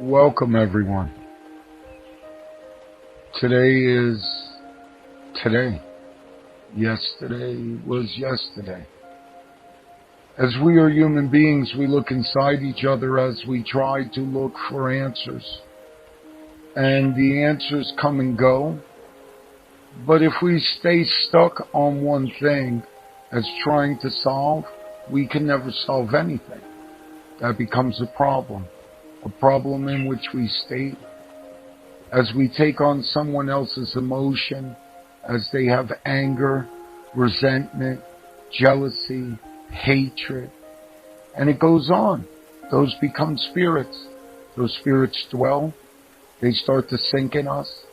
Welcome everyone. Today is today. Yesterday was yesterday. As we are human beings, we look inside each other as we try to look for answers. And the answers come and go. But if we stay stuck on one thing as trying to solve, we can never solve anything. That becomes a problem in which we stay. As we take on someone else's emotion, as they have anger, resentment, jealousy, hatred, and it goes on. Those become spirits. Those spirits dwell. They start to sink in us.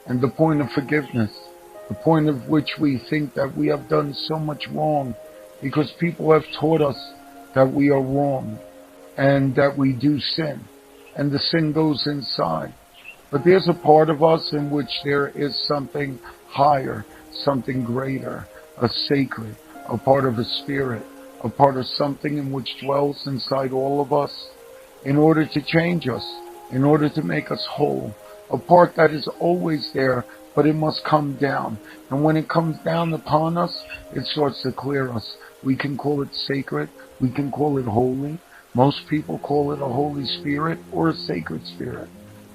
And the point of forgiveness, the point of which we think that we have done so much wrong, because people have taught us that we are wrong and that we do sin, and the sin goes inside. But there's a part of us in which there is something higher, something greater, a sacred, a part of a spirit, a part of something in which dwells inside all of us in order to change us, in order to make us whole. A part that is always there, but it must come down. And when it comes down upon us, it starts to clear us. We can call it sacred. We can call it holy. Most people call it a Holy Spirit or a sacred spirit.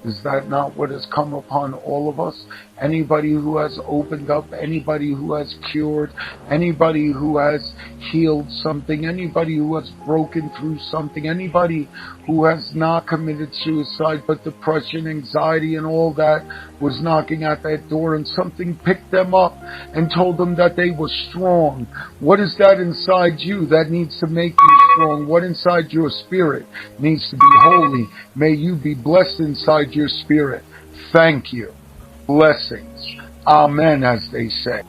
Is that not what has come upon all of us? Anybody who has opened up, anybody who has cured, anybody who has healed something, anybody who has broken through something, anybody who has not committed suicide, but depression, anxiety, and all that was knocking at that door, and something picked them up and told them that they were strong. What is that inside you that needs to make you strong? What inside your spirit needs to be holy? May you be blessed inside your spirit. Thank you. Blessings. Amen, as they say.